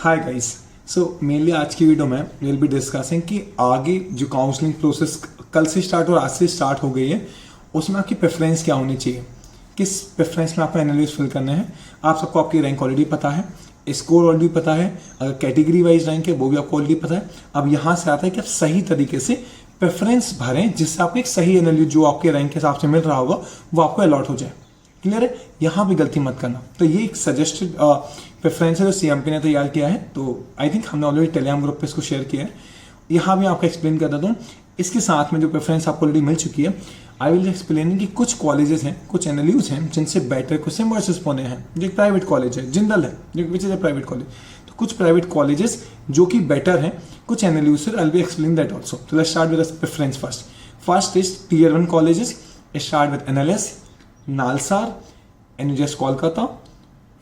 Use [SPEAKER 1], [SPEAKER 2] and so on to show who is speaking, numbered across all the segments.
[SPEAKER 1] Hi guys. So mainly आज की video में विल बी डिस्कसिंग कि आगे जो काउंसलिंग प्रोसेस कल से स्टार्ट और आज से स्टार्ट हो गई है उसमें आपकी प्रेफरेंस क्या होनी चाहिए, किस प्रेफरेंस में आपको एनालिसिस फिल करने हैं। आप सबको आपकी रैंक ऑलरेडी पता है, स्कोर ऑलरेडी पता है, अगर कैटेगरी वाइज रैंक है वो भी आपको ऑलरेडी पता है। अब यहाँ से आता है कि आप सही तरीके से प्रेफरेंस भरें जिससे आपको एक सही एनालिसिस जो आपके रैंक के हिसाब से मिल रहा होगा वो आपको अलॉट हो जाए। क्लियर है, यहाँ भी गलती मत करना। तो ये एक सजेस्टेड प्रेफरेंस है जो सीएमपी ने तैयार किया है, तो आई थिंक हमने ऑलरेडी टेलीग्राम ग्रुप पे इसको शेयर किया है। यहाँ भी आपको एक्सप्लेन कर देता हूँ। इसके साथ में जो प्रेफरेंस आपको ऑलरेडी मिल चुकी है, आई विल एक्सप्लेन कि कुछ कॉलेजेस हैं, कुछ एनालियूज हैं जिनसे बेटर कुछ सिम्बॉयसिस पुणे हैं जो एक प्राइवेट कॉलेज है, जिंदल है जो which is a private college. तो कुछ प्राइवेट कॉलेजेस जो कि बेटर हैं कुछ एनालियूज से, I will be explain that also. तो let's start with preference first is tier 1 colleges. Start with NLS, NALSAR, NUJS Kolkata.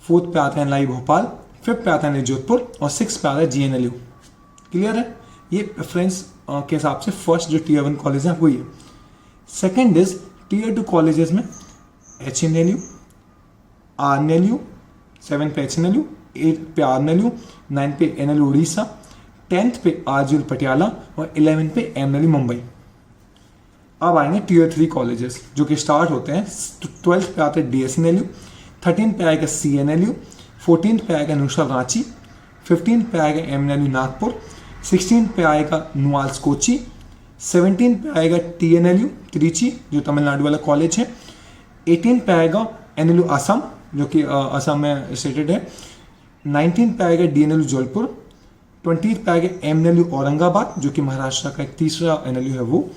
[SPEAKER 1] Fourth पे आता है एनआई भोपाल, फिफ्थ पे आता है जोधपुर और सिक्स पे आता है जीएनएलयू। क्लियर है, ये प्रेफरेंस के हिसाब से फर्स्ट जो टीयर 1 कॉलेज है वही है। सेकेंड इज टीयर 2 कॉलेजेस में एचएनएलयू, आरएनएलयू, 7 पे एचएनएलयू, 8 पे आरएनएलयू, 9 पे एनएलयू उड़ीसा, 10th पे आरजीएल पटियाला और 11 पे एमएनएलयू मुंबई। अब आएंगे टीयर 3 कॉलेजेस जो कि स्टार्ट होते हैं 12th पे आते हैं डीएसएनएलयू, 13 पे आएगा सीएनएलयू, 14 पे आएगा नुशा रांची, 15 पे आएगा एमएनएलयू नागपुर, 16 पे आएगा नुआल्स कोची, 17 पे आएगा टीएनएलयू त्रिची जो तमिलनाडु वाला कॉलेज है, 18 पे आएगा एनएलयू असम जो कि असम में स्टेटेड है, 19 पे आएगा डीएनएलयू जबलपुर, 20 पे आएगा एमएनएलयू औरंगाबाद जो कि महाराष्ट्र का एक तीसरा एनएलयू है वो,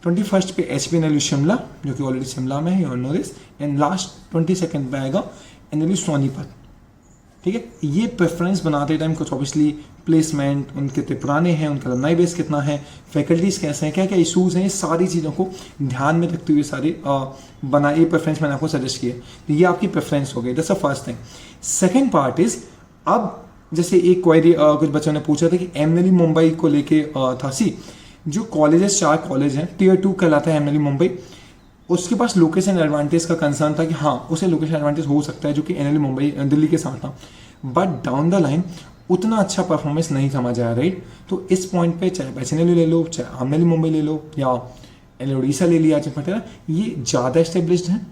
[SPEAKER 1] 21st पे एचपीएनएलयू शिमला जो कि ऑलरेडी शिमला में है, no this, and last 22nd पे आएगा एनएलयू सोनीपत। ठीक है, ये प्रेफरेंस बनाते टाइम कुछ ऑब्वियसली प्लेसमेंट उनके कितने पुराने हैं, उनका अलमनाई बेस कितना है, फैकल्टीज कैसे हैं, क्या क्या इशूज़ हैं, ये सारी चीज़ों को ध्यान में रखते हुए सारे बनाए प्रेफरेंस मैंने आपको सजेस्ट किया। तो ये आपकी प्रेफरेंस हो गई, that's the first thing. Second part is, अब जैसे एक क्वेरी कुछ बच्चों ने पूछा था कि एमएनएलयू मुंबई को लेके था सी जो कॉलेजेस 4 कॉलेज हैं, टीयर 2 कहलाता है एमएनएलयू मुंबई, उसके पास लोकेशन एडवांटेज का कंसर्न था कि हाँ उसे लोकेशन एडवांटेज हो सकता है जो कि एनएलयू मुंबई दिल्ली के साथ था, बट डाउन द लाइन उतना अच्छा परफॉर्मेंस नहीं समझ आया, राइट। तो इस पॉइंट पे चाहे एचएनएलयू ले लो, चाहे एमएनएलयू मुंबई ले लो या एनएलयू उड़ीसा ले लिया, चाहे ये ज़्यादा एस्टेब्लिश्ड हैं,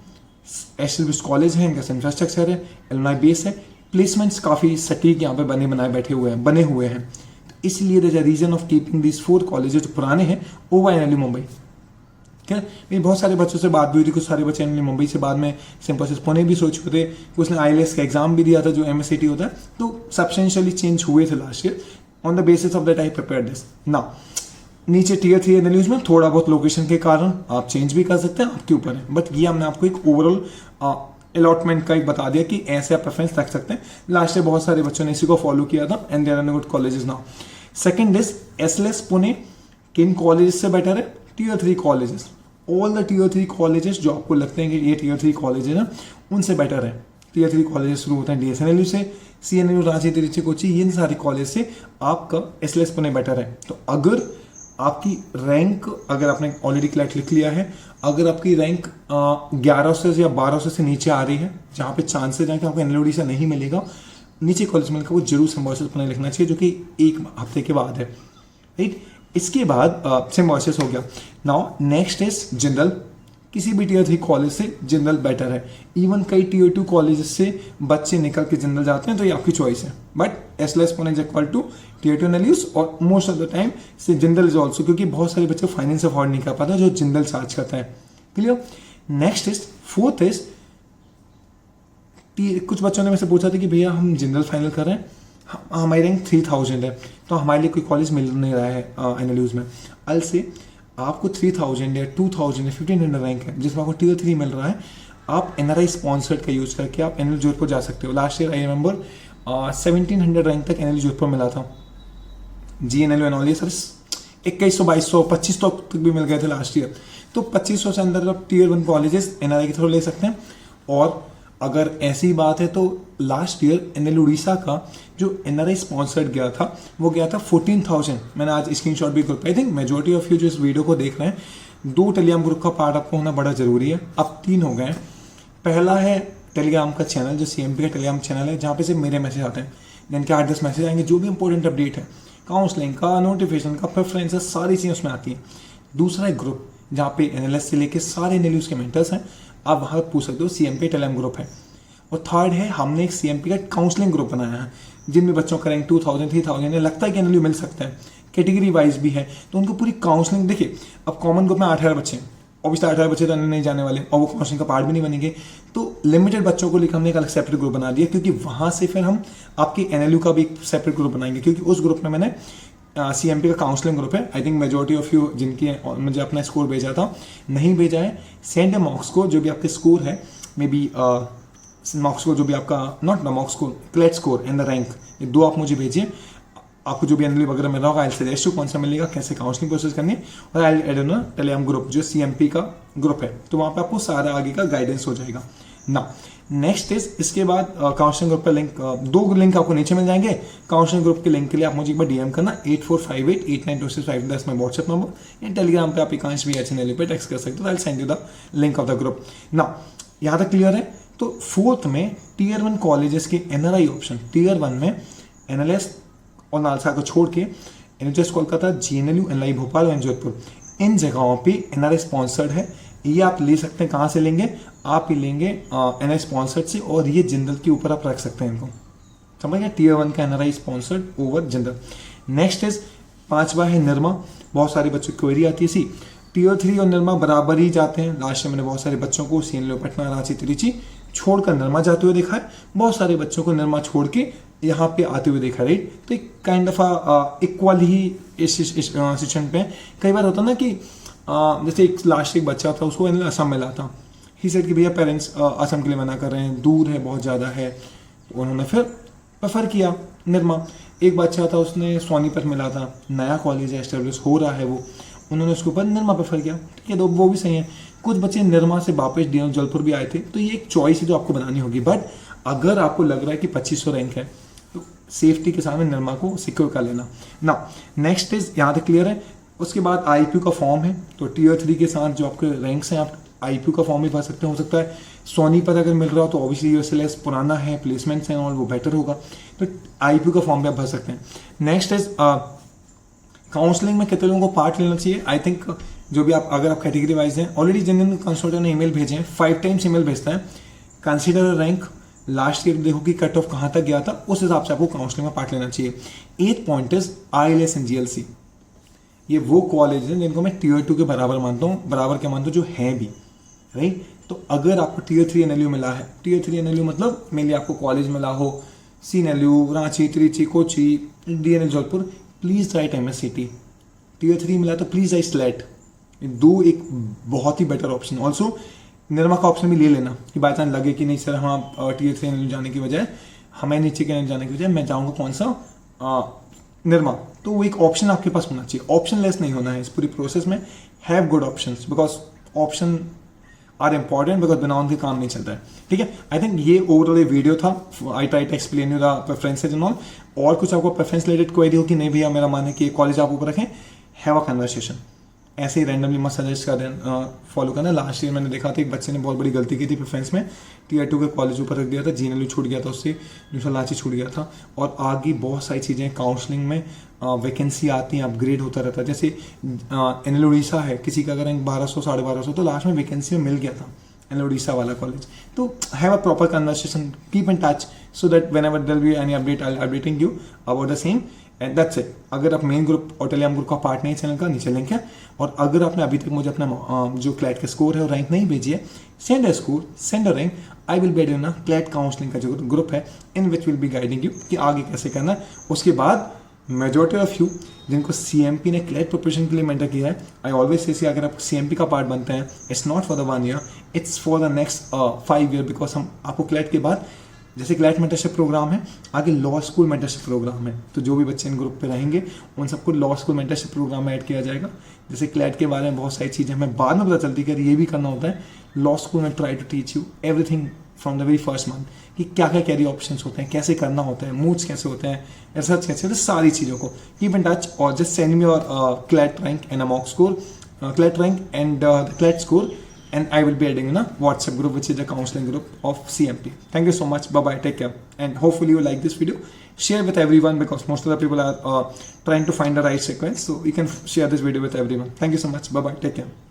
[SPEAKER 1] एस्टेब्लिश्ड कॉलेज है, इनका इंफ्रास्ट्रक्चर है, एलुमनाई बेस है, प्लेसमेंट्स काफ़ी सटीक यहाँ पे बने हुए हैं। इसलिए there is a reason of keeping these 4 colleges जो पुराने हैं ओवर एनएलयू मुंबई। क्या मेरी बहुत सारे बच्चों से बात भी हुई थी, कुछ सारे बच्चे एनएलयू मुंबई से बाद में सिम्बॉयसिस पुणे भी सोच चुके थे, कुछ ने आईएलएस का एग्जाम भी दिया था जो एमएससीटी होता है, तो सब्सटेंशियली चेंज हुए थे last year. On the basis of that I prepare this ना। नीचे टीयर 3 एनएलयूज में थोड़ा बहुत लोकेशन के कारण आप चेंज भी कर सकते हैं, आपके ऊपर है, बट ये हमने आपको एक ओवरऑल अलॉटमेंट का एक बता दिया कि ऐसे आप प्रेफरेंस रख सकते हैं। लास्ट ईयर बहुत सारे बच्चों ने इसी को फॉलो किया था and there are good colleges now. Second is SLS Pune किन कॉलेजेस से बेटर है, tier 3 colleges. All the tier 3 colleges जो आपको लगते हैं कि ये टीयर 3 कॉलेजेस हैं उनसे बेटर है। टीयर 3 कॉलेजेस शुरू होते हैं डीएसएनएलयू से, सीएनएलयू रांची त्रिची कोची, इन सारी कॉलेज से आपका एसएलएस पुणे बेटर है। तो अगर आपकी रैंक, अगर आपने ऑलरेडी क्लैट लिख लिया है, अगर आपकी रैंक 1100 या 1200 से नीचे आ रही है जहाँ पे चांसेस हैं कि आपको एनएलयू उड़ीसा नहीं मिलेगा, नीचे कॉलेज मिलेगा, वो जरूर सिम्बॉयसिस पुणे लिखना चाहिए जो कि एक हफ्ते के बाद है, राइट। इसके बाद सिम्बॉयसिस हो गया। Now next is Jindal. किसी भी टीयर 3 कॉलेज से जिंदल बेटर है। इवन कई टीयर 2 कॉलेज से बच्चे निकल के जिंदल जाते हैं, तो ये आपकी चॉइस है, but SLS Pune is equal to tier 2 NLUs और मोस्ट ऑफ द टाइम से जिंदल इज ऑल्सो, क्योंकि बहुत सारे बच्चे फाइनेंस अफोर्ड नहीं कर पाते जो जिंदल चार्ज करता है। Clear. Next is fourth is, कुछ बच्चों ने मुझसे पूछा था कि भैया हम जिंदल फाइनल कर रहे हैं, हमारी रैंक 3000 है तो हमारे लिए कोई कॉलेज मिल नहीं रहा है एनएलयूज में। अल से आपको 3000 या 2000 या 1500 रैंक है जिसमें आपको टीयर 3 मिल रहा है, आप एनआरआई स्पॉन्सर्ड का यूज करके आप एनएलयू जोधपुर जा सकते हो। Last year I remember 1700 rank तक एनएलयू जोधपुर मिला था। जीएनएलयू एंड ऑल ये सर 2100 2200 2500 तक भी मिल गए थे लास्ट ईयर। तो 2500 से अंदर आप टीयर 1 कॉलेजेस एनआरआई के थ्रू ले सकते हैं। और अगर ऐसी बात है तो लास्ट ईयर एनएलयू उड़ीसा का जो एनआरआई स्पॉन्सर्ड गया था वो गया था 14,000। मैंने आज स्क्रीनशॉट भी group, I think majority of you जो इस वीडियो को देख रहे हैं 2 टेलीग्राम ग्रुप का पार्ट आपको होना बड़ा जरूरी है। अब 3 हो गए हैं। पहला है टेलीग्राम का चैनल जो सीएमपी का टेलीग्राम चैनल है जहाँ पे सिर्फ मेरे मैसेज आते हैं, दिन के 8-10 मैसेज आएंगे, जो भी इंपॉर्टेंट अपडेट है, काउंसलिंग का, नोटिफिकेशन का, प्रेफरेंसेस, सारी चीज़ें उसमें आती हैं। दूसरा एक ग्रुप जहाँ पे एनालिस्ट से लेके सारे एनालिस्ट के मेंटर्स हैं, आप वहाँ पूछ सकते हो, CMP टेलीग्राम ग्रुप है। और थर्ड है, हमने एक CMP का काउंसलिंग ग्रुप बनाया है, जिनमें बच्चों का रैंक 2000 3000 है, लगता है कि एनएलयू मिल सकता है, कैटेगरी वाइज भी है, तो उनको पूरी काउंसलिंग। देखिए अब कॉमन ग्रुप में 18 बच्चे हैं, ऑब्वियसली 18 बच्चे तो नहीं जाने वाले और वो काउंसलिंग का पार्ट भी नहीं बनेंगे, तो लिमिटेड बच्चों को लेकर हमने एक अलग सेपरेट ग्रुप बना दिया, क्योंकि वहाँ से फिर हम आपके एनएलयू का भी एक सेपरेट ग्रुप बनाएंगे, क्योंकि उस ग्रुप में मैंने CMP का काउंसलिंग ग्रुप है। I think majority of you जिनकी मुझे अपना स्कोर भेजा था, नहीं भेजा है, सेंड अ मॉक स्कोर, जो भी आपके स्कोर है, मे बी मॉक स्कोर जो भी आपका, not mock score, CLAT score and the rank, ये 2 आप मुझे भेजिए। आपको जो भी एनएलयू वगैरह मिल रहा होगा, आई सजेस्ट यू कौन सा मिलेगा, कैसे काउंसलिंग प्रोसेस करनी है, और आई एड ना टेलीग्राम ग्रुप जो CMP का ग्रुप है, तो वहाँ पे आपको सारा आगे का गाइडेंस हो जाएगा ना। नेक्स्ट इज, इसके बाद काउंसलिंग ग्रुप का लिंक, 2 लिंक आपको नीचे मिल जाएंगे। काउंसलिंग ग्रुप के लिंक के लिए आप मुझे एक बार DM करना, 8458892655 मेरा व्हाट्सएप नंबर, या टेलीग्राम पे आप एकांश VHNL पे टेक्स्ट कर सकते हो, I send you the link of the group ना। यहाँ तक क्लियर है। तो 4th में Tier 1 कॉलेजेस के NRI ऑप्शन, Tier 1 में एनालिस्ट और नालसा को छोड़ के NHS Kolkata, GNLU, NLI Bhopal और जोधपुर, इन जगहों पे NRI स्पॉन्सर्ड है। ये आप ले सकते हैं, कहाँ से लेंगे, आप ही लेंगे NRI स्पॉन्सर्ड से, और ये जनरल के ऊपर आप रख सकते हैं इनको, समझ गए, Tier 1 का NRI sponsored over general. Next is 5वां है निर्मा, बहुत सारे बच्चों की क्वेरी आती है सी, Tier 3 और निर्मा बराबर ही जाते हैं। लास्ट में मैंने बहुत सारे बच्चों को CNLU पटना, रांची, त्रिची छोड़कर निर्मा जाते हुए देखा है, बहुत सारे बच्चों को निर्मा छोड़ के यहाँ पे आते हुए देखा, राइट। तो एक काइंड ऑफ इक्वल ही इस सिचुएशन पे कई बार होता ना कि जैसे एक लास्ट एक बच्चा था, उसको असम मिला था, ही सेड कि भैया पेरेंट्स असम के लिए मना कर रहे हैं, दूर है, बहुत ज़्यादा है, तो उन्होंने फिर प्रेफर किया निर्मा। एक बच्चा था, उसने सोनीपत मिला था, नया कॉलेज है, एस्टेब्लिश हो रहा है वो, उन्होंने उसके ऊपर निर्मा प्रेफर किया, ठीक है, तो वो भी सही है। कुछ बच्चे निर्मा से वापस DNU जलपुर भी आए थे, तो ये एक चॉइस है जो आपको बनानी होगी। बट अगर आपको लग रहा है कि 2500 रैंक है, तो सेफ्टी के सामने निर्मा को सिक्योर कर लेना ना। नेक्स्ट इज, यहाँ तक क्लियर है। उसके बाद IPU का फॉर्म है, तो Tier 3 के साथ जो आपके रैंक्स हैं, आप IPU का फॉर्म भी भर सकते हैं। हो सकता है सोनीपत अगर मिल रहा हो तो ऑब्वियसली USLS पुराना है, प्लेसमेंट्स हैं और वो बेटर होगा, तो IPU का फॉर्म भी आप भर सकते हैं। नेक्स्ट इज काउंसलिंग में कितने लोगों को पार्ट लेना चाहिए। आई थिंक जो भी आप, अगर आप कैटेगरी वाइज हैं, ऑलरेडी जिन जिन कंसल्टेंट ने ईमेल भेजे हैं, 5 टाइम्स ईमेल भेजता है, कंसीडर रैंक, लास्ट ईयर देखो कि कट ऑफ कहाँ तक गया था, उस हिसाब से आपको काउंसलिंग में पार्ट लेना चाहिए। 8th point is ILS and GLC, ये वो कॉलेज हैं जिनको मैं Tier 2 के बराबर मानता हूँ, बराबर क्या मानता हूँ, जो हैं भी, राइट। तो अगर आपको Tier 3 NLU मिला है, Tier 3 NLU मतलब मेनली आपको कॉलेज मिला हो, CNLU, Ranchi, Trichy, Kochi, DNL Jaulpur, please right MSCT। Tier 3 मिला तो प्लीज राइट SLAT, दो एक बहुत ही बेटर ऑप्शन। ऑल्सो निर्मा का ऑप्शन भी ले लेना कि बाय चांस लगे कि नहीं सर, हम Tier 3 NLU जाने की बजाय, हमें नीचे के जाने की बजाय मैं जाऊँगा कौन सा निर्मा, तो वो एक ऑप्शन आपके पास होना चाहिए, ऑप्शन लेस नहीं होना है इस पूरी प्रोसेस में। Have good options, because option are important, because बिना उनके काम नहीं चलता है, ठीक है। आई थिंक ये ओवरऑल वीडियो था, I try to explain you the preferences and all. और कुछ आपको प्रेफरेंस रिलेटेड क्वेरी हो कि नहीं भैया मेरा मन है कि कॉलेज आप ऊपर रखें, हैव अ कन्वर्सेशन, ऐसे ही रैंडमली मत सजेस्ट कर दें, फॉलो करना। लास्ट ईयर मैंने देखा था एक बच्चे ने बहुत बड़ी गलती की थी प्रेफरेंस में, Tier 2 के कॉलेज ऊपर रख दिया था, GNLU छूट गया था उससे, दूसरा लाची छूट गया था, और आगे बहुत सारी चीज़ें काउंसलिंग में वैकेंसी आती हैं, अपग्रेड होता रहता है। जैसे NL उड़ीसा है, किसी का अगर रैंक 1200 1250, तो लास्ट में वैकेंसी में मिल गया था NL उड़ीसा वाला कॉलेज। तो have a proper conversation, keep in touch, so that whenever there be any update I updating you about the same, and that's it. अगर आप मेन ग्रुप और टेलीग्राम ग्रुप का part नहीं channel का, नीचे link है। और अगर आपने अभी तक मुझे अपना जो क्लैट का स्कोर है और रैंक नहीं भेजी है, send a score, send a rank, I will be add in a CLAT counselling का जो ग्रुप है, in which will be guiding you कि आगे कैसे करना है। उसके बाद मेजॉरिटी ऑफ यू जिनको CMP ने क्लैट प्रिपरेशन के लिए मेंटर किया है, आई ऑलवेज से अगर आप CMP का पार्ट बनते हैं, it's not for the 1 year, it's for the next 5 year, because हम आपको क्लैट के बाद जैसे क्लैट मेंटरशिप प्रोग्राम है, आगे लॉ स्कूल मेंटरशिप प्रोग्राम है, तो जो भी बच्चे इन ग्रुप पे रहेंगे उन सबको लॉ स्कूल मेंटरशिप प्रोग्राम में ऐड किया जाएगा। जैसे क्लैट के बारे में बहुत सारी चीज़ें हमें बाद में पता चलती है कि ये भी करना होता है, लॉ स्कूल में try to teach you everything from the very first month, कि क्या क्या कैरियर ऑप्शंस होते हैं, कैसे करना होता है, मूड्स कैसे होते हैं, रिसर्च कैसे होता है, सारी चीज़ों को कीप इन टच। और just send me your CLAT rank and a mock score, CLAT rank and CLAT score and I will be adding in a WhatsApp group, which is a counseling group of CMP. Thank you so much. Bye bye. Take care. And hopefully you like this video. Share with everyone, because most of the people are trying to find the right sequence. So you can share this video with everyone. Thank you so much. Bye bye. Take care.